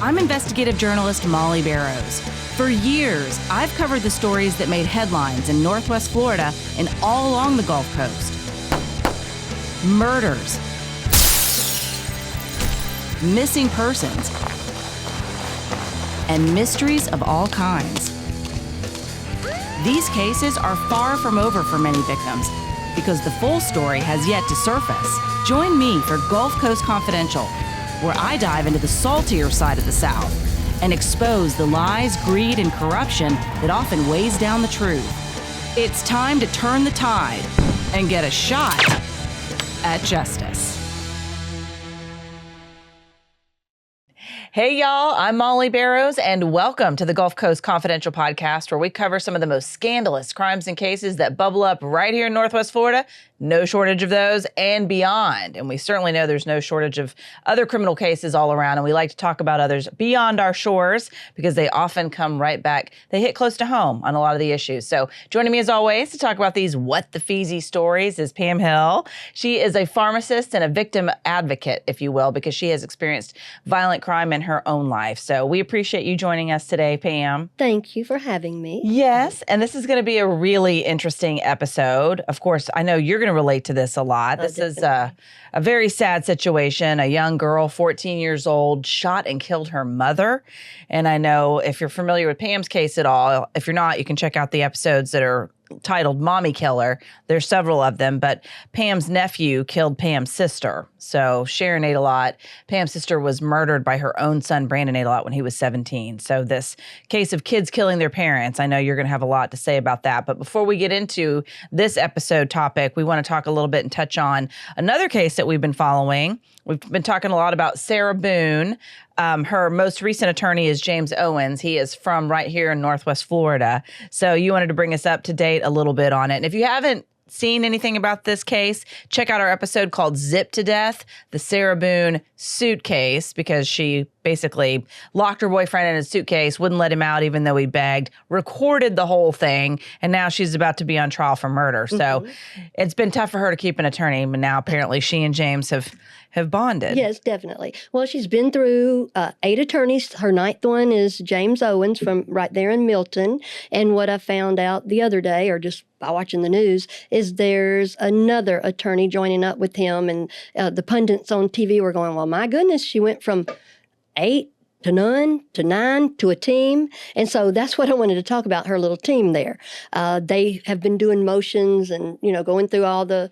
I'm investigative journalist Molly Barrows. For years, I've covered the stories that made headlines in Northwest Florida and all along the Gulf Coast. Murders, missing persons, and mysteries of all kinds. These cases are far from over for many victims because the full story has yet to surface. Join me for Gulf Coast Confidential, where I dive into the saltier side of the South and expose the lies, greed, and corruption that often weighs down the truth. It's time to turn the tide and get a shot at justice. Hey y'all, I'm Molly Barrows and welcome to the Gulf Coast Confidential podcast, where we cover some of the most scandalous crimes and cases that bubble up right here in Northwest Florida. No shortage of those and beyond. And we certainly know there's no shortage of other criminal cases all around. And we like to talk about others beyond our shores because they often come right back. They hit close to home on a lot of the issues. So joining me as always to talk about these what the feezy stories is Pam Hill. She is a pharmacist and a victim advocate, if you will, because she has experienced violent crime in her own life. So we appreciate you joining us today, Pam. Thank you for having me. Yes. And this is going to be a really interesting episode. Of course, I know you're going to relate to this a lot. This is a very sad situation. A young girl, 14 years old, shot and killed her mother. And I know if you're familiar with Pam's case at all, if you're not, you can check out the episodes that are titled Mommy Killer. There's several of them, but Pam's nephew killed Pam's sister. So Sharon Adelot, Pam's sister, was murdered by her own son, Brandon Adelot, when he was 17. So this case of kids killing their parents, I know you're going to have a lot to say about that. But before we get into this episode topic, we want to talk a little bit and touch on another case that we've been following. We've been talking a lot about Sarah Boone. Her most recent attorney is James Owens. He is from right here in Northwest Florida. So you wanted to bring us up to date a little bit on it. And if you haven't seen anything about this case, check out our episode called Zip to Death, the Sarah Boone suitcase, because she basically locked her boyfriend in a suitcase, wouldn't let him out even though he begged, recorded the whole thing, and now she's about to be on trial for murder. So it's been tough for her to keep an attorney, but now apparently she and James have bonded. Yes, definitely. Well, she's been through 8 attorneys. Her 9th one is James Owens from right there in Milton. And what I found out the other day, or just by watching the news, is there's another attorney joining up with him. And the pundits on TV were going, well, my goodness, she went from 8 to none, to 9, to a team. And so that's what I wanted to talk about, her little team there. They have been doing motions and, going through all the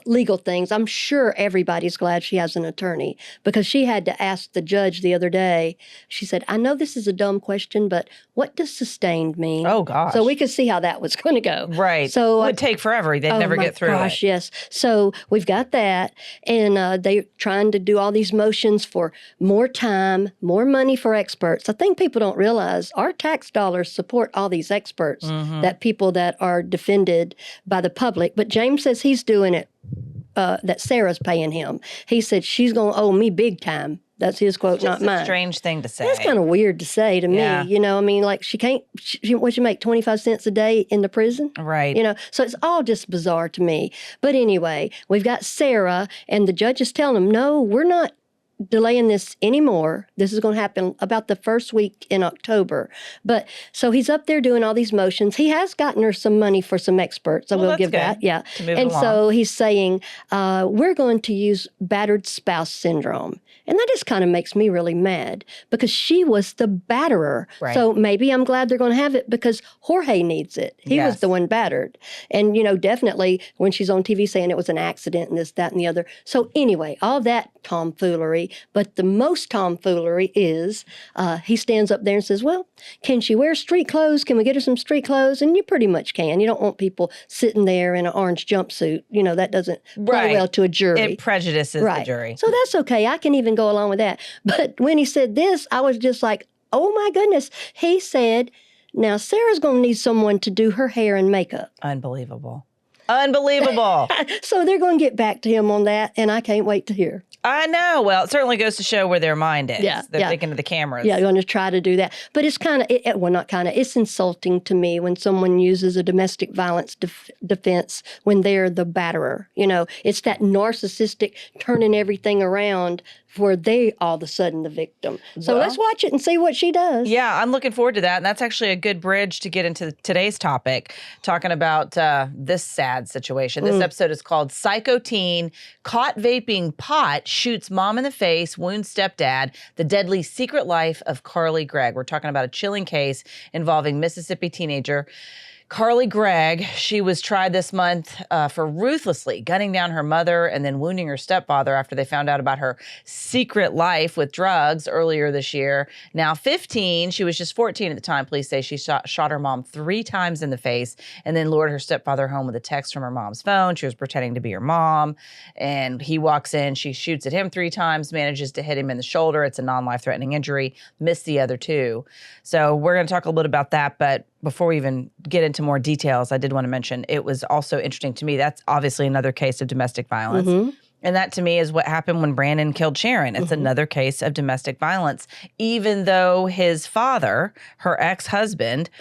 legal things. I'm sure everybody's glad she has an attorney, because she had to ask the judge the other day. She said, I know this is a dumb question, but what does sustained mean? Oh, gosh. So we could see how that was going to go. Right. So it would take forever. They'd never get through gosh, it. Yes. So we've got that. And they're trying to do all these motions for more time, more money for experts. I think people don't realize our tax dollars support all these experts, that people that are defended by the public. But James says he's doing it, that Sarah's paying him. He said, she's going to owe me big time. That's his quote, not mine. It's a strange thing to say. That's kind of weird to say to me. I mean, like she make 25 cents a day in the prison? Right. So it's all just bizarre to me. But anyway, we've got Sarah, and the judge is telling him, no, we're not delaying this anymore. This is going to happen about the first week in October. But so he's up there doing all these motions. He has gotten her some money for some experts. I will give that. Yeah. And so he's saying, we're going to use battered spouse syndrome. And that just kind of makes me really mad, because she was the batterer. Right. So maybe I'm glad they're going to have it because Jorge needs it. He was the one battered. And, definitely when she's on TV saying it was an accident and this, that, and the other. So anyway, all that tomfoolery. But the most tomfoolery is he stands up there and says, well, can she wear street clothes? Can we get her some street clothes? And you pretty much can. You don't want people sitting there in an orange jumpsuit. That doesn't play well to a jury. It prejudices the jury. So that's okay. I can even go along with that. But when he said this, I was just like, oh my goodness. He said, now Sarah's going to need someone to do her hair and makeup. Unbelievable. Unbelievable. So they're going to get back to him on that, and I can't wait to hear. I know. Well, it certainly goes to show where their mind is. They're thinking of the cameras. Yeah, going to try to do that. But it's kind of, not kind of, it's insulting to me when someone uses a domestic violence defense when they're the batterer. It's that narcissistic turning everything around where they all of a sudden the victim. So Well, let's watch it and see what she does. yeah, I'm looking forward to that. And that's actually a good bridge to get into today's topic, talking about this sad situation. This episode is called Psycho Teen Caught Vaping Pot Shoots Mom in the Face, Wounds Stepdad, The Deadly Secret Life of Carly Gregg. We're talking about a chilling case involving Mississippi teenager Carly Gregg. She was tried this month for ruthlessly gunning down her mother and then wounding her stepfather after they found out about her secret life with drugs earlier this year. Now 15, she was just 14 at the time. Police say she shot her mom 3 times in the face and then lured her stepfather home with a text from her mom's phone. She was pretending to be her mom, and he walks in. She shoots at him 3 times, manages to hit him in the shoulder. It's a non-life-threatening injury. Missed the other 2. So we're going to talk a little bit about that, but before we even get into more details, I did want to mention it was also interesting to me. That's obviously another case of domestic violence. And that to me is what happened when Brandon killed Sharon. It's another case of domestic violence, even though his father, her ex-husband,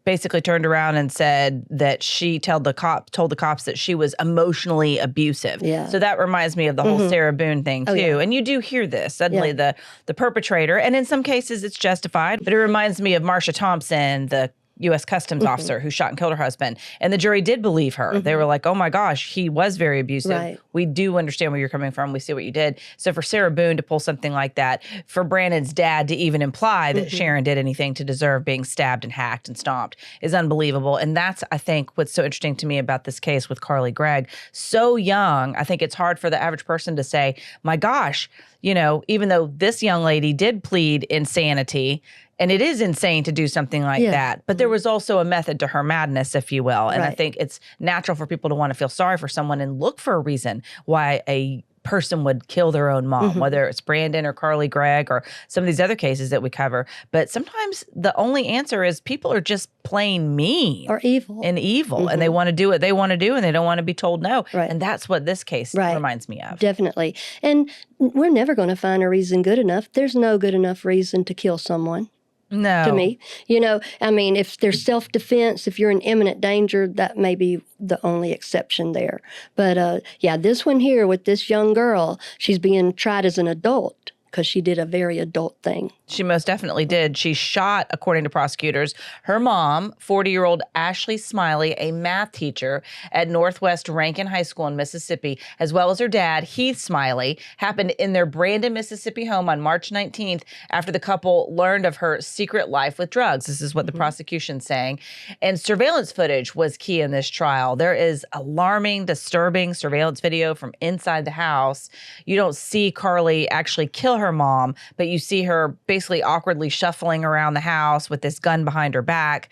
basically turned around and said that she told the cops that she was emotionally abusive. Yeah. So that reminds me of the whole Sarah Boone thing too. Yeah. And you do hear this suddenly the perpetrator, and in some cases it's justified, but it reminds me of Marsha Thompson, the U.S. Customs officer who shot and killed her husband. And the jury did believe her. They were like, oh my gosh, he was very abusive. Right. We do understand where you're coming from. We see what you did. So for Sarah Boone to pull something like that, for Brandon's dad to even imply that Sharon did anything to deserve being stabbed and hacked and stomped is unbelievable. And that's, I think, what's so interesting to me about this case with Carly Gregg. So young, I think it's hard for the average person to say, my gosh, you know, even though this young lady did plead insanity, and it is insane to do something like that. But there was also a method to her madness, if you will. And I think it's natural for people to want to feel sorry for someone and look for a reason why a person would kill their own mom, whether it's Brandon or Carly Gregg or some of these other cases that we cover. But sometimes the only answer is people are just plain mean. Or evil. And evil. And they want to do what they want to do and they don't want to be told no. Right. And that's what this case reminds me of. Definitely. And we're never going to find a reason good enough. There's no good enough reason to kill someone. No. To me. You know, I mean, if there's self-defense, if you're in imminent danger, that may be the only exception there. But yeah, this one here with this young girl, she's being tried as an adult because she did a very adult thing. She most definitely did. She shot, according to prosecutors, her mom, 40-year-old Ashley Smiley, a math teacher at Northwest Rankin High School in Mississippi, as well as her dad, Heath Smiley, happened in their Brandon, Mississippi home on March 19th after the couple learned of her secret life with drugs. This is what the prosecution's saying. And surveillance footage was key in this trial. There is alarming, disturbing surveillance video from inside the house. You don't see Carly actually kill her mom, but you see her basically awkwardly shuffling around the house with this gun behind her back.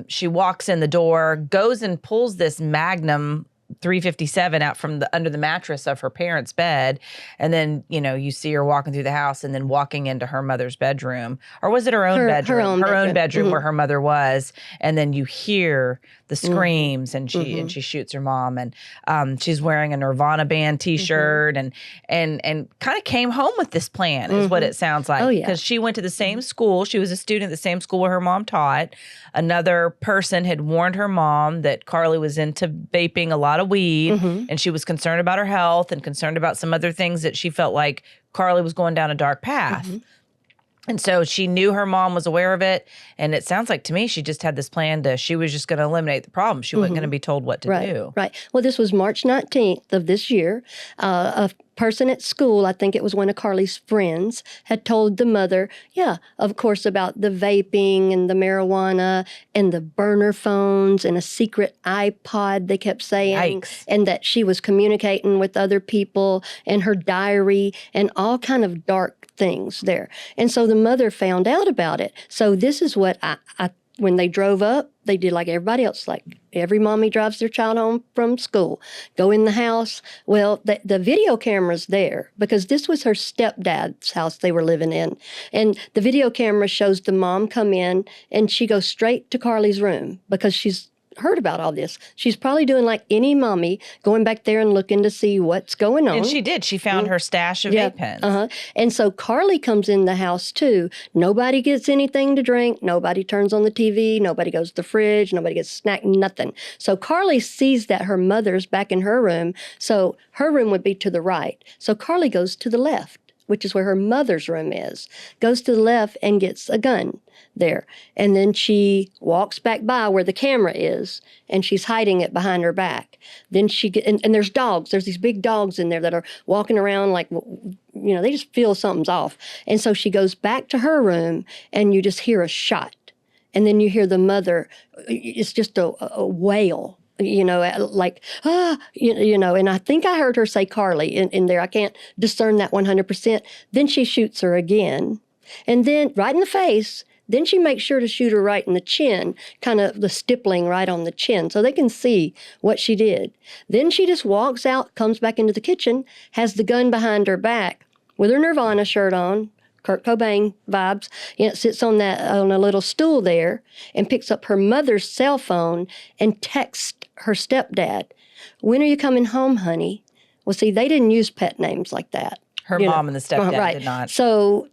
She walks in the door, goes and pulls this Magnum 357 out from under the mattress of her parents' bed. And then, you know, you see her walking through the house and then walking into her mother's bedroom. Or was it her own bedroom? Her own bedroom where her mother was. And then you hear the screams and she shoots her mom. And she's wearing a Nirvana band T-shirt and kind of came home with this plan is what it sounds like. Oh, yeah. Because she went to the same school. She was a student at the same school where her mom taught. Another person had warned her mom that Carly was into vaping a lot of weed and she was concerned about her health and concerned about some other things that she felt like Carly was going down a dark path. And so she knew her mom was aware of it. And it sounds like to me, she just had this plan she was just going to eliminate the problem. She wasn't going to be told what to do. Right. Well, this was March 19th of this year. A person at school, I think it was one of Carly's friends, had told the mother, of course, about the vaping and the marijuana and the burner phones and a secret iPod, they kept saying. Yikes. And that she was communicating with other people and her diary and all kind of dark things there. And so the mother found out about it. So this is what I when they drove up, they did like everybody else, like every mommy drives their child home from school, go in the house. Well, the video camera's there because this was her stepdad's house they were living in. And the video camera shows the mom come in and she goes straight to Carly's room because she's heard about all this. She's probably doing like any mommy, going back there and looking to see what's going on. And she did. She found her stash of vape pens. And so Carly comes in the house too. Nobody gets anything to drink. Nobody turns on the TV. Nobody goes to the fridge. Nobody gets a snack, nothing. So Carly sees that her mother's back in her room. So her room would be to the right. So Carly goes to the left. which is where her mother's room is, goes to the left and gets a gun there. And then she walks back by where the camera is, and she's hiding it behind her back. Then and there's dogs. There's these big dogs in there that are walking around like, they just feel something's off. And so she goes back to her room, and you just hear a shot. And then you hear the mother, it's just a wail. Like, and I think I heard her say Carly in there. I can't discern that 100%. Then she shoots her again. And then right in the face, then she makes sure to shoot her right in the chin, kind of the stippling right on the chin, so they can see what she did. Then she just walks out, comes back into the kitchen, has the gun behind her back with her Nirvana shirt on, Kurt Cobain vibes, sits on a little stool there and picks up her mother's cell phone and texts her stepdad, "When are you coming home, honey?" Well, see, they didn't use pet names like that. Her mom and the stepdad did not. So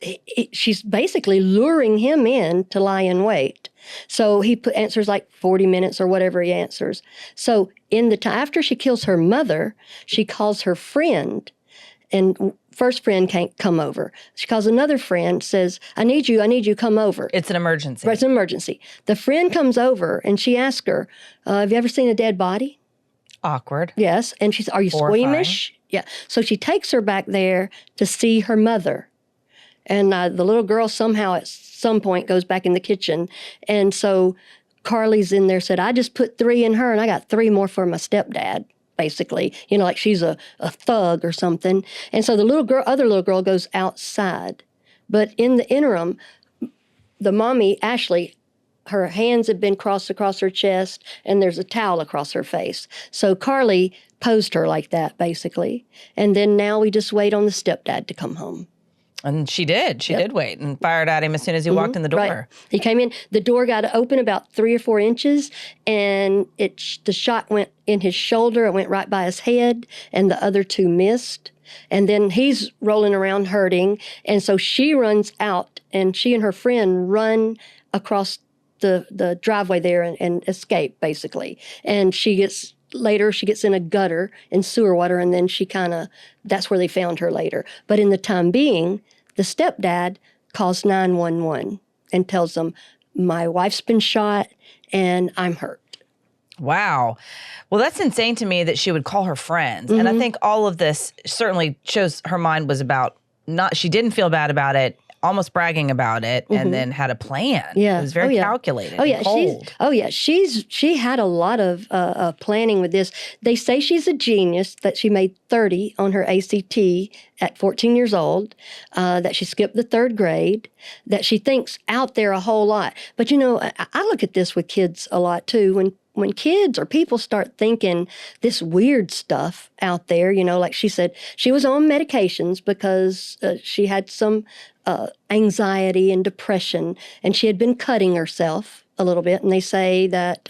she's basically luring him in to lie in wait. So he answers like 40 minutes or whatever he answers. So in the time after she kills her mother, she calls her friend, and first friend can't come over. She calls another friend, says, I need you, come over. It's an emergency. Right, it's an emergency. The friend comes over and she asks her, have you ever seen a dead body? Awkward. Yes. And she says, are you squeamish? Yeah. So she takes her back there to see her mother. And the little girl somehow at some point goes back in the kitchen. And so Carly's in there, said, I just put 3 in her and I got 3 more for my stepdad. Basically, like she's a thug or something. And so the other little girl goes outside. But in the interim, the mommy, Ashley, her hands have been crossed across her chest and there's a towel across her face. So Carly posed her like that, basically. And then now we just wait on the stepdad to come home. And she did. She did wait and fired at him as soon as he walked in the door. Right. He came in. The door got open about 3 or 4 inches, and the shot went in his shoulder. It went right by his head, and the other 2 missed. And then he's rolling around hurting, and so she runs out, and she and her friend run across the driveway there and escape, basically. And she gets in a gutter in sewer water, and then that's where they found her later. But in the time being, the stepdad calls 911 and tells them, my wife's been shot and I'm hurt. Wow. Well, that's insane to me that she would call her friends. And I think all of this certainly shows her mind was she didn't feel bad about it, almost bragging about it, and then had a plan. Yeah. It was very calculated. Oh, yeah. Cold. She had a lot of planning with this. They say she's a genius, that she made 30 on her ACT at 14 years old, that she skipped the 3rd grade, that she thinks out there a whole lot. But, I look at this with kids a lot, too. When kids or people start thinking this weird stuff out there, like she said, she was on medications because she had some anxiety and depression, and she had been cutting herself a little bit. And they say that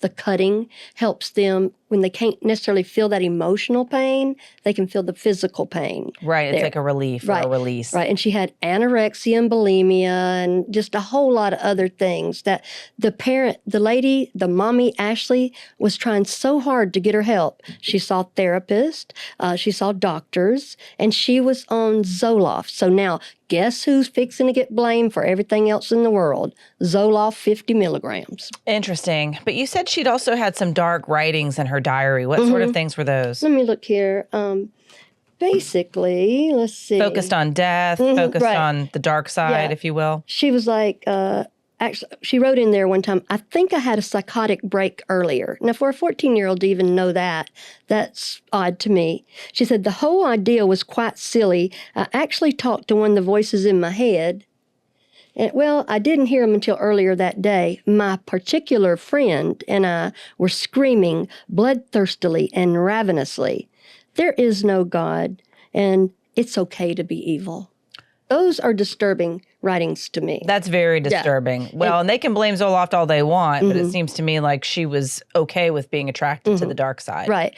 the cutting helps them when they can't necessarily feel that emotional pain, they can feel the physical pain. Right. It's like a relief or a release. Right. And she had anorexia and bulimia and just a whole lot of other things that the mommy, Ashley, was trying so hard to get her help. She saw therapists, she saw doctors, and she was on Zoloft. So now, guess who's fixing to get blamed for everything else in the world? Zoloft 50 milligrams. Interesting. But you said she'd also had some dark writings in her diary. What sort of things were those? Let me look here. Basically, let's see. Focused on death, focused on the dark side, if you will. She was like, actually, she wrote in there one time, I think I had a psychotic break earlier. Now, for a 14-year-old to even know that's odd to me. She said, the whole idea was quite silly. I actually talked to one of the voices in my head. And, I didn't hear him until earlier that day. My particular friend and I were screaming bloodthirstily and ravenously, there is no God, and it's okay to be evil. Those are disturbing writings to me. That's very disturbing. Yeah. Well, and they can blame Zoloft all they want, but it seems to me like she was okay with being attracted to the dark side. Right.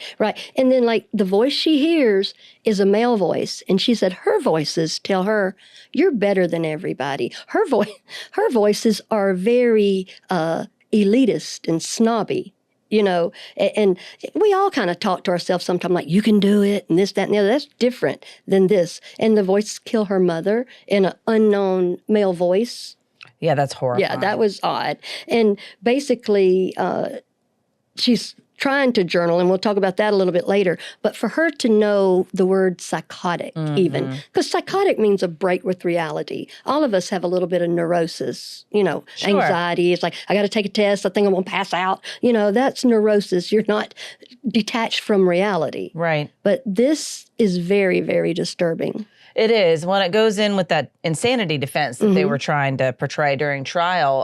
And then like the voice she hears is a male voice. And she said her voices tell her, you're better than everybody. Her voices are very elitist and snobby. and we all kind of talk to ourselves sometimes like, you can do it, and this, that, and the other. That's different than this. And the voice kill her mother in an unknown male voice. Yeah, that's horrifying. Yeah, that was odd. And basically, she's trying to journal, and we'll talk about that a little bit later. But for her to know the word psychotic, even, because psychotic means a break with reality. All of us have a little bit of neurosis, anxiety. It's like, I got to take a test. I think I'm going to pass out. That's neurosis. You're not detached from reality. Right. But this is very, very disturbing. It is. When it goes in with that insanity defense that they were trying to portray during trial,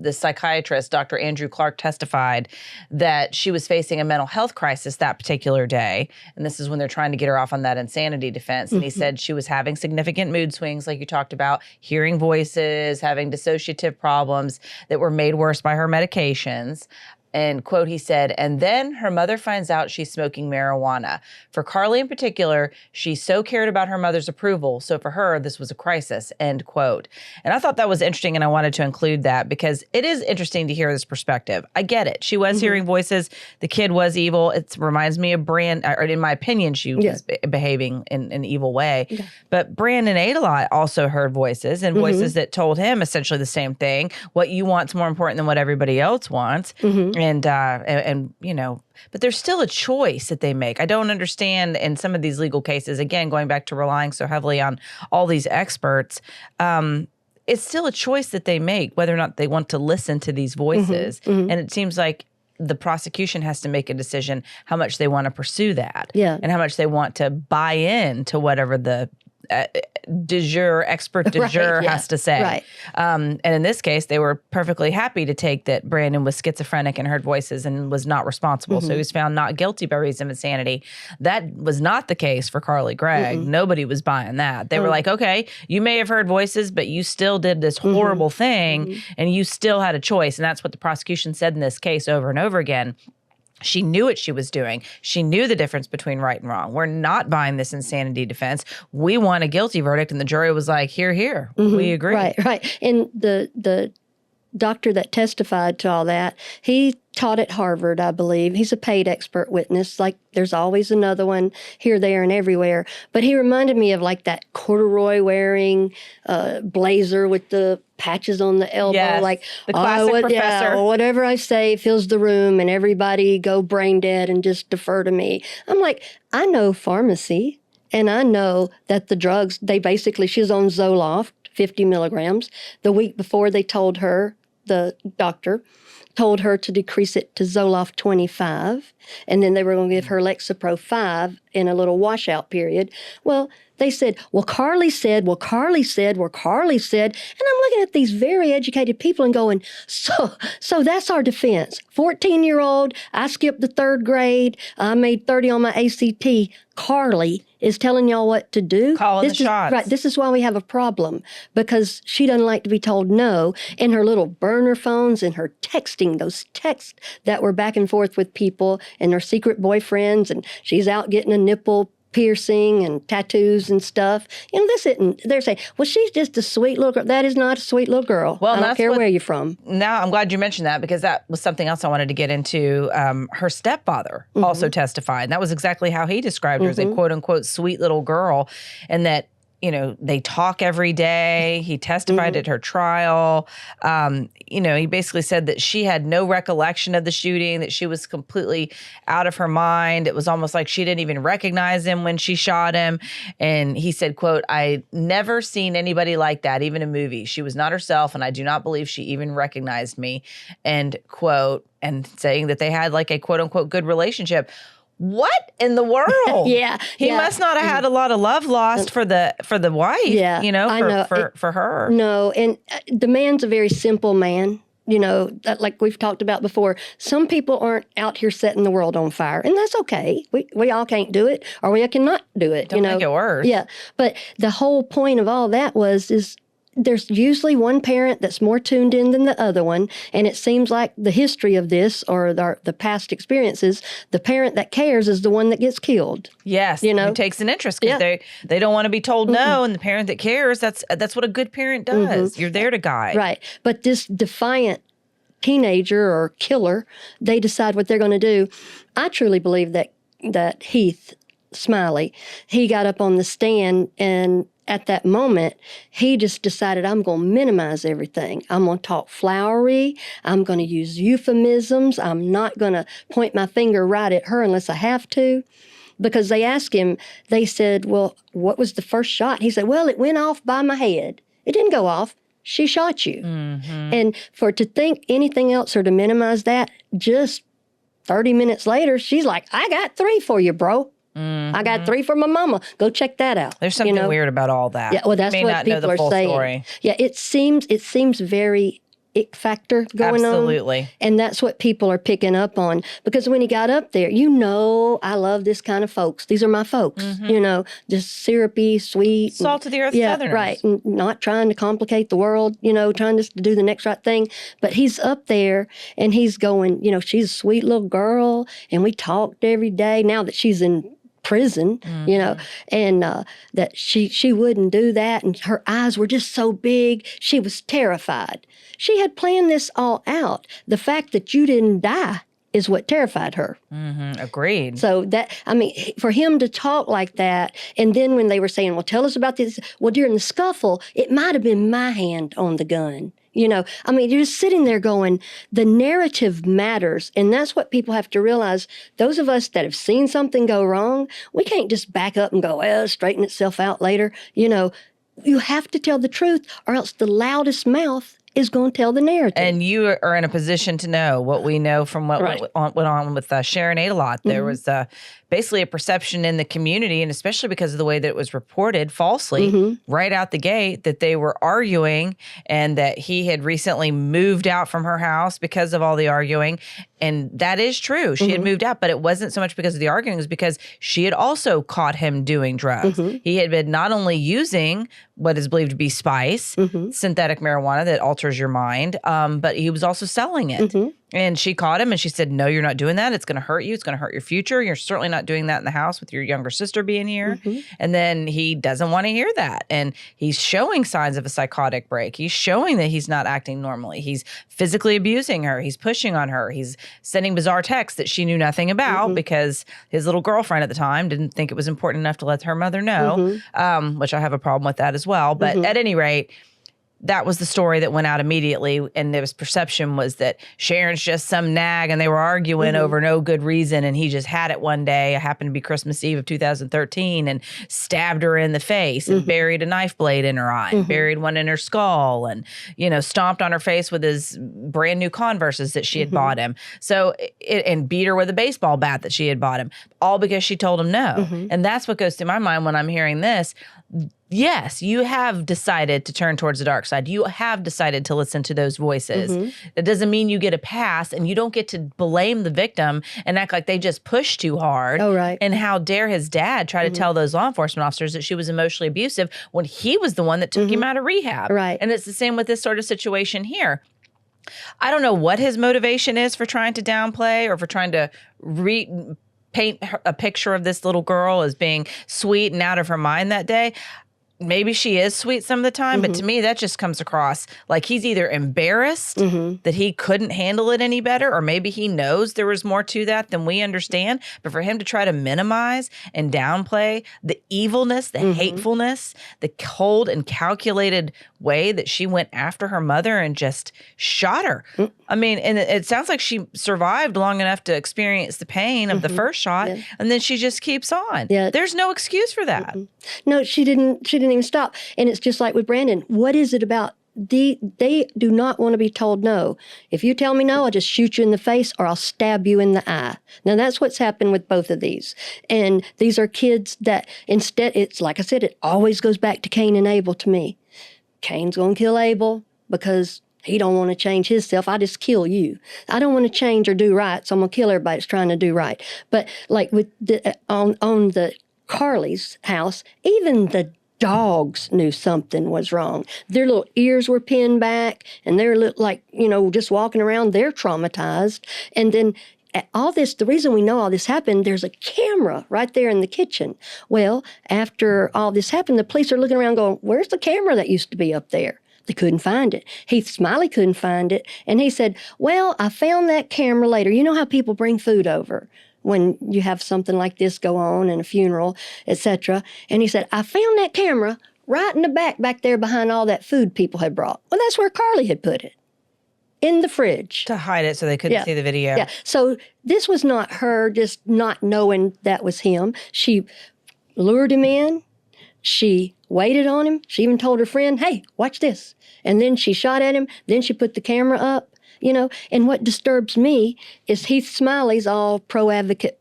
the psychiatrist, Dr. Andrew Clark, testified that she was facing a mental health crisis that particular day. And this is when they're trying to get her off on that insanity defense. And he said she was having significant mood swings, like you talked about, hearing voices, having dissociative problems that were made worse by her medications. And quote, he said, and then her mother finds out she's smoking marijuana. For Carly in particular, she so cared about her mother's approval. So for her, this was a crisis, end quote. And I thought that was interesting, and I wanted to include that because it is interesting to hear this perspective. I get it. She was hearing voices. The kid was evil. It reminds me of Brandon, or in my opinion, she was behaving in an evil way. Yeah. But Brandon Adelot also heard voices, and voices that told him essentially the same thing. What you want's more important than what everybody else wants. And but there's still a choice that they make. I don't understand in some of these legal cases, again, going back to relying so heavily on all these experts, it's still a choice that they make, whether or not they want to listen to these voices. And it seems like the prosecution has to make a decision how much they want to pursue that and how much they want to buy in to whatever the expert du jour has to say. Right. And in this case, they were perfectly happy to take that Brandon was schizophrenic and heard voices and was not responsible. So he was found not guilty by reason of insanity. That was not the case for Carly Gregg. Nobody was buying that. They were like, okay, you may have heard voices, but you still did this horrible thing and you still had a choice. And that's what the prosecution said in this case over and over again. She knew what she was doing. She knew the difference between right and wrong. We're not buying this insanity defense. We want a guilty verdict. And the jury was like, here. We agree. Right. And the doctor that testified to all that, he taught at Harvard, I believe. He's a paid expert witness. Like, there's always another one here, there, and everywhere. But he reminded me of like that corduroy wearing blazer with the patches on the elbow. Yes, like the classic professor. Yeah, whatever I say fills the room and everybody go brain dead and just defer to me. I'm like, I know pharmacy and I know that the drugs, she's on Zoloft, 50 milligrams. The week before they told her, the doctor told her to decrease it to Zoloft 25, and then they were going to give her Lexapro 5 in a little washout period. Well, they said, Carly said, Carly said. And I'm looking at these very educated people and going, so that's our defense. 14-year-old, I skipped the 3rd grade, I made 30 on my ACT. Carly is telling y'all what to do. Calling the shots. Right. This is why we have a problem, because she doesn't like to be told no. And her little burner phones and her texting, those texts that were back and forth with people and her secret boyfriends, and she's out getting a nipple piercing and tattoos and stuff. They're saying, well, she's just a sweet little girl. That is not a sweet little girl. Well, I don't care where you're from. Now, I'm glad you mentioned that, because that was something else I wanted to get into. Her stepfather also testified. And that was exactly how he described her, as a quote unquote sweet little girl. And that, they talk every day. He testified at her trial. He basically said that she had no recollection of the shooting, that she was completely out of her mind. It was almost like she didn't even recognize him when she shot him. And he said, quote, I never seen anybody like that, even in movies. She was not herself, and I do not believe she even recognized me, end quote, and saying that they had like a quote unquote good relationship. What in the world? He must not have had a lot of love lost for the wife. Yeah, for her. No, and the man's a very simple man. Like we've talked about before, some people aren't out here setting the world on fire, and that's okay. We all can't do it, or we cannot do it. Don't make it worse. Yeah, but the whole point of all that is there's usually one parent that's more tuned in than the other one, and it seems like the history of this, or the past experiences, the parent that cares is the one that gets killed. Yes, who takes an interest, because they don't want to be told no, and the parent that cares, that's what a good parent does. You're there to guide. Right, but this defiant teenager or killer, they decide what they're going to do. I truly believe that Heath Smiley, he got up on the stand, and at that moment, he just decided, I'm going to minimize everything. I'm going to talk flowery. I'm going to use euphemisms. I'm not going to point my finger right at her unless I have to. Because they asked him, they said, well, what was the first shot? He said, well, it went off by my head. It didn't go off. She shot you. And to think anything else or to minimize that, just 30 minutes later, she's like, I got 3 for you, bro. I got 3 for my mama. Go check that out. There's something weird about all that. Yeah, well, that's May what not know people the are full saying. Story. Yeah, it seems very ick factor going on. Absolutely. And that's what people are picking up on. Because when he got up there, I love this kind of folks. These are my folks, just syrupy, sweet. Salt of the earth yeah, Southerners. Right. And not trying to complicate the world, trying just to do the next right thing. But he's up there and he's going, she's a sweet little girl and we talked every day. Now that she's in prison, and that she wouldn't do that, and her eyes were just so big. She was terrified. She had planned this all out. The fact that you didn't die is what terrified her. Agreed. So for him to talk like that, and then when they were saying, well, tell us about this, well, during the scuffle, it might have been my hand on the gun. You're just sitting there going, the narrative matters. And that's what people have to realize. Those of us that have seen something go wrong, we can't just back up and go, well, straighten itself out later. You have to tell the truth, or else the loudest mouth is going to tell the narrative. And you are in a position to know what we know from what went on with Sharon A-Lot. There was basically a perception in the community, and especially because of the way that it was reported falsely right out the gate, that they were arguing and that he had recently moved out from her house because of all the arguing. And that is true. She had moved out, but it wasn't so much because of the arguing. It was because she had also caught him doing drugs. He had been not only using what is believed to be spice, synthetic marijuana that alters your mind, but he was also selling it. And she caught him and she said, no, you're not doing that. It's going to hurt you. It's going to hurt your future. You're certainly not doing that in the house with your younger sister being here. And then he doesn't want to hear that. And he's showing signs of a psychotic break. He's showing that he's not acting normally. He's physically abusing her. He's pushing on her. He's sending bizarre texts that she knew nothing about because his little girlfriend at the time didn't think it was important enough to let her mother know, which I have a problem with that as well. But at any rate, that was the story that went out immediately, and there was perception was that Sharon's just some nag, and they were arguing over no good reason, and he just had it one day. It happened to be Christmas Eve of 2013, and stabbed her in the face, and buried a knife blade in her eye, and buried one in her skull, and stomped on her face with his brand new Converses that she had bought him. So and beat her with a baseball bat that she had bought him, all because she told him no. And that's what goes through my mind when I'm hearing this. Yes, you have decided to turn towards the dark side. You have decided to listen to those voices. That doesn't mean you get a pass, and you don't get to blame the victim and act like they just pushed too hard. Oh, right. And how dare his dad try to tell those law enforcement officers that she was emotionally abusive when he was the one that took him out of rehab. Right. And it's the same with this sort of situation here. I don't know what his motivation is for trying to downplay or for trying to paint a picture of this little girl as being sweet and out of her mind that day. Maybe she is sweet some of the time, but to me, that just comes across like he's either embarrassed that he couldn't handle it any better, or maybe he knows there was more to that than we understand. But for him to try to minimize and downplay the evilness, the hatefulness, the cold and calculated way that she went after her mother and just shot her. I mean, and it sounds like she survived long enough to experience the pain of the first shot, and then she just keeps on. Yeah. There's no excuse for that. No, she didn't even stop. And it's just like with Brandon. What is it about? They do not want to be told no. If you tell me no, I'll just shoot you in the face or I'll stab you in the eye. Now, that's what's happened with both of these. And these are kids that instead, it's like I said, it always goes back to Cain and Abel to me. Cain's going to kill Abel because he don't want to change himself. I just kill you. I don't want to change or do right, so I'm going to kill everybody that's trying to do right. But like with on the Carly's house, even the dogs knew something was wrong. Their little ears were pinned back, and they're like, just walking around, they're traumatized. And then all this, the reason we know all this happened, there's a camera right there in the kitchen. Well, after all this happened, the police are looking around going, where's the camera that used to be up there? They couldn't find it. Heath Smiley couldn't find it. And he said, well, I found that camera later. You know how people bring food over when you have something like this go on in a funeral, etc. And he said, I found that camera right in the back there behind all that food people had brought. Well, that's where Carly had put it, in the fridge. To hide it so they couldn't see the video. Yeah. So this was not her just not knowing that was him. She lured him in. She waited on him. She even told her friend, hey, watch this. And then she shot at him. Then she put the camera up, you know. And what disturbs me is Heath Smiley's all pro-advocate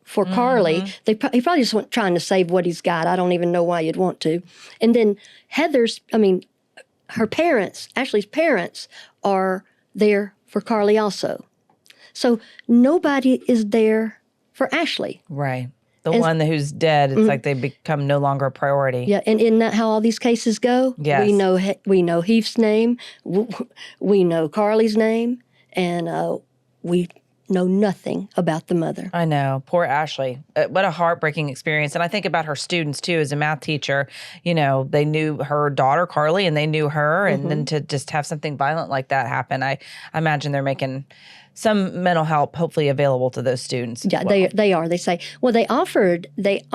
for Carly. He probably just went trying to save what he's got. I don't even know why you'd want to. And then her parents, Ashley's parents, are there for Carly also. So nobody is there for Ashley. Right. The one who's dead, it's like they become no longer a priority. Yeah, and isn't that how all these cases go? Yes. We know Heath's name, we know Carly's name, and we know nothing about the mother. I know. Poor Ashley. What a heartbreaking experience. And I think about her students, too, as a math teacher. You know, they knew her daughter, Carly, and they knew her. And then to just have something violent like that happen, I imagine they're making some mental help hopefully available to those students. Yeah, they are. They say, well, they offered, during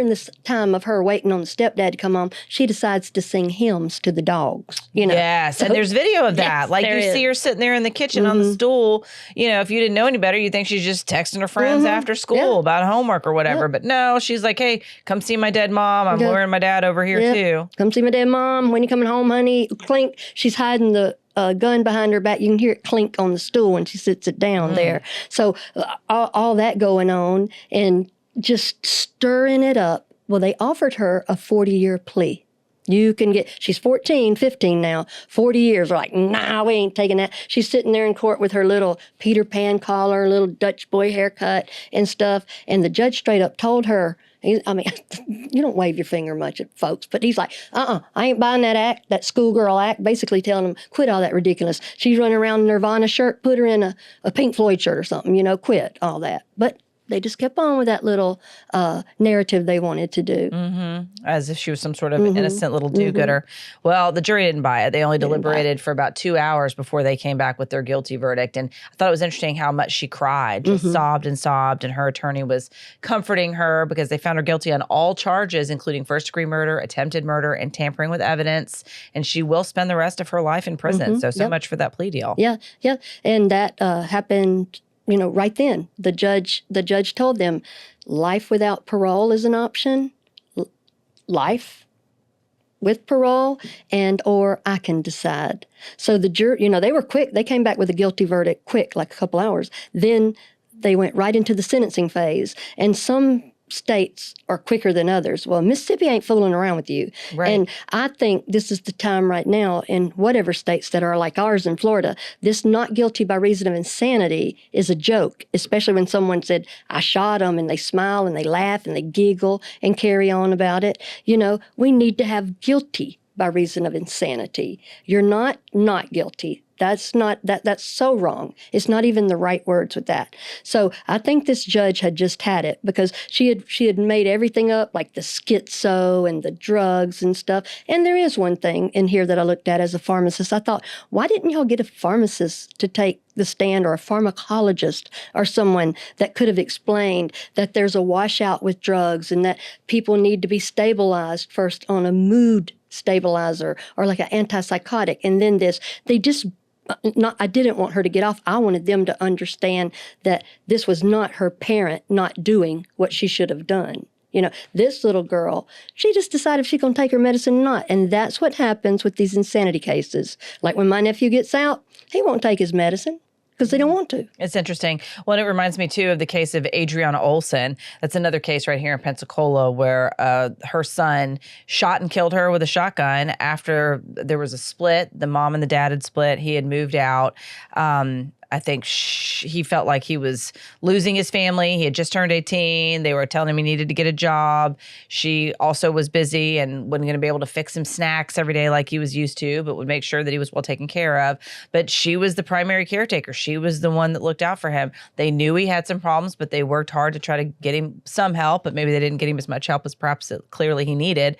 this time of her waiting on the stepdad to come home, she decides to sing hymns to the dogs, you know. Yes, and there's video of that. Yes, like you see her sitting there in the kitchen on the stool. You know, if you didn't know any better, you'd think she's just texting her friends after school about homework or whatever. But no, she's like, hey, come see my dead mom. I'm luring my dad over here too. Come see my dead mom. When you coming home, honey? Clink. She's hiding the gun behind her back. You can hear it clink on the stool when she sits it down there. So all that going on and just stirring it up. Well, they offered her a 40-year plea. You can get, she's 14, 15 now, 40 years. We're like, nah, we ain't taking that. She's sitting there in court with her little Peter Pan collar, little Dutch boy haircut and stuff. And the judge straight up told her, you don't wave your finger much at folks, but he's like, I ain't buying that act, that schoolgirl act, basically telling them, quit all that ridiculous. She's running around in a Nirvana shirt, put her in a Pink Floyd shirt or something, you know, quit all that. But they just kept on with that little narrative they wanted to do. As if she was some sort of innocent little do-gooder. Well, the jury didn't buy it. They only deliberated for about 2 hours before they came back with their guilty verdict. And I thought it was interesting how much she cried, just sobbed and sobbed. And her attorney was comforting her because they found her guilty on all charges, including first-degree murder, attempted murder, and tampering with evidence. And she will spend the rest of her life in prison. So much for that plea deal. Yeah. And that happened, you know, right then. The judge told them life without parole is an option, life with parole, and or I can decide. So the jury, you know, they were quick. They came back with a guilty verdict quick, like a couple hours. Then they went right into the sentencing phase. And some states are quicker than others. Well, Mississippi ain't fooling around with you. Right. And I think this is the time right now in whatever states that are like ours in Florida, this not guilty by reason of insanity is a joke, especially when someone said, I shot them, and they smile and they laugh and they giggle and carry on about it. You know, we need to have guilty by reason of insanity. You're not guilty. That's so wrong. It's not even the right words with that. So I think this judge had just had it because she had made everything up, like the schizo and the drugs and stuff. And there is one thing in here that I looked at as a pharmacist. I thought, why didn't y'all get a pharmacist to take the stand, or a pharmacologist or someone that could have explained that there's a washout with drugs and that people need to be stabilized first on a mood stabilizer or like an antipsychotic, and then this. They just I didn't want her to get off. I wanted them to understand that this was not her parent not doing what she should have done. You know, this little girl, she just decided if she's going to take her medicine or not. And that's what happens with these insanity cases. Like when my nephew gets out, he won't take his medicine because they don't want to. It's interesting. Well, and it reminds me, too, of the case of Adriana Olson. That's another case right here in Pensacola where her son shot and killed her with a shotgun after there was a split. The mom and the dad had split. He had moved out. I think he felt like he was losing his family. He had just turned 18. They were telling him he needed to get a job. She also was busy and wasn't going to be able to fix him snacks every day like he was used to, but would make sure that he was well taken care of. But she was the primary caretaker. She was the one that looked out for him. They knew he had some problems, but they worked hard to try to get him some help, but maybe they didn't get him as much help as perhaps clearly he needed.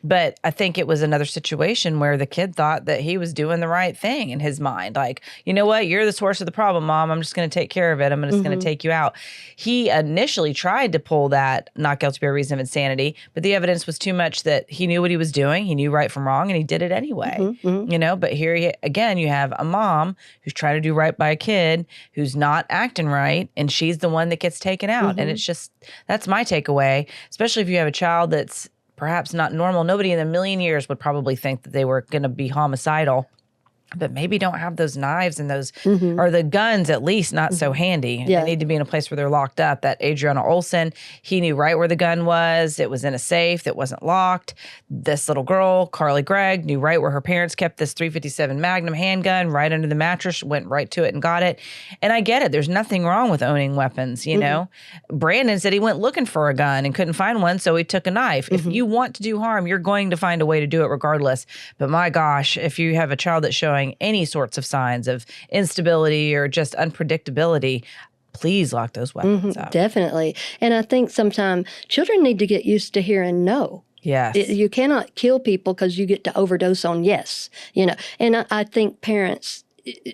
But I think it was another situation where the kid thought that he was doing the right thing in his mind. Like, you know what? You're the source of the problem, Mom. I'm just going to take care of it. I'm just going to take you out. He initially tried to pull that not guilty by reason of insanity, but the evidence was too much that he knew what he was doing. He knew right from wrong, and he did it anyway. You know, but here again, you have a mom who's trying to do right by a kid who's not acting right, and she's the one that gets taken out. And it's just, that's my takeaway, especially if you have a child that's perhaps not normal. Nobody in a million years would probably think that they were going to be homicidal, but maybe don't have those knives and those, or the guns at least, not so handy. Yeah. They need to be in a place where they're locked up. That Adriana Olsen, he knew right where the gun was. It was in a safe that wasn't locked. This little girl, Carly Gregg, knew right where her parents kept this .357 Magnum handgun, right under the mattress, went right to it and got it. And I get it. There's nothing wrong with owning weapons, you know? Brandon said he went looking for a gun and couldn't find one, so he took a knife. If you want to do harm, you're going to find a way to do it regardless. But my gosh, if you have a child that's showing any sorts of signs of instability or just unpredictability, please lock those weapons up. Definitely. And I think sometimes children need to get used to hearing no. Yes. You cannot kill people because you get to overdose on yes, you know. And I think parents,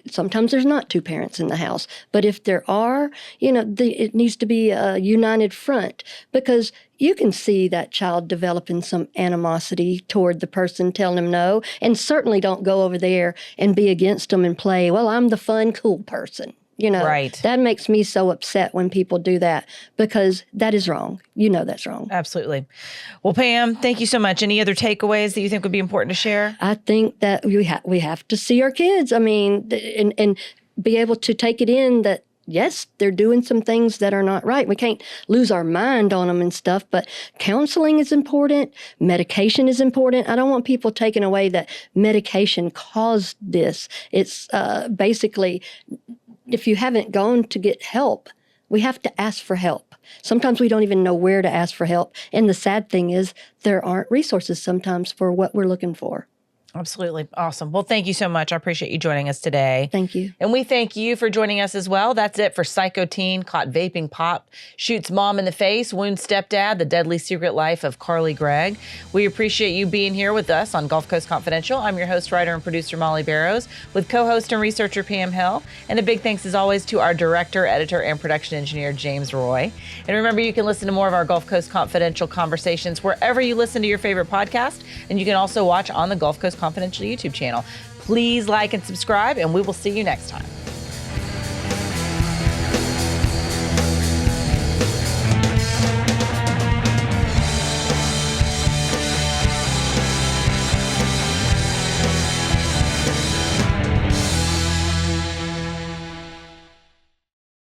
sometimes there's not two parents in the house, but if there are, you know, it needs to be a united front, because you can see that child developing some animosity toward the person telling them no, and certainly don't go over there and be against them and play, well, I'm the fun, cool person. You know, right. That makes me so upset when people do that, because that is wrong. You know that's wrong. Absolutely. Well, Pam, thank you so much. Any other takeaways that you think would be important to share? I think that we have to see our kids. I mean, and be able to take it in that, yes, they're doing some things that are not right. We can't lose our mind on them and stuff, but counseling is important. Medication is important. I don't want people taking away that medication caused this. It's basically, if you haven't gone to get help, we have to ask for help. Sometimes we don't even know where to ask for help. And the sad thing is there aren't resources sometimes for what we're looking for. Absolutely. Awesome. Well, thank you so much. I appreciate you joining us today. Thank you. And we thank you for joining us as well. That's it for Psycho Teen Caught Vaping Pot, Shoots Mom in the Face, Wounds Stepdad, The Deadly Secret Life of Carly Gregg. We appreciate you being here with us on Gulf Coast Confidential. I'm your host, writer, and producer, Molly Barrows, with co-host and researcher, Pam Hill. And a big thanks, as always, to our director, editor, and production engineer, James Roy. And remember, you can listen to more of our Gulf Coast Confidential conversations wherever you listen to your favorite podcast. And you can also watch on the Gulf Coast Confidential YouTube channel. Please like and subscribe, and we will see you next time.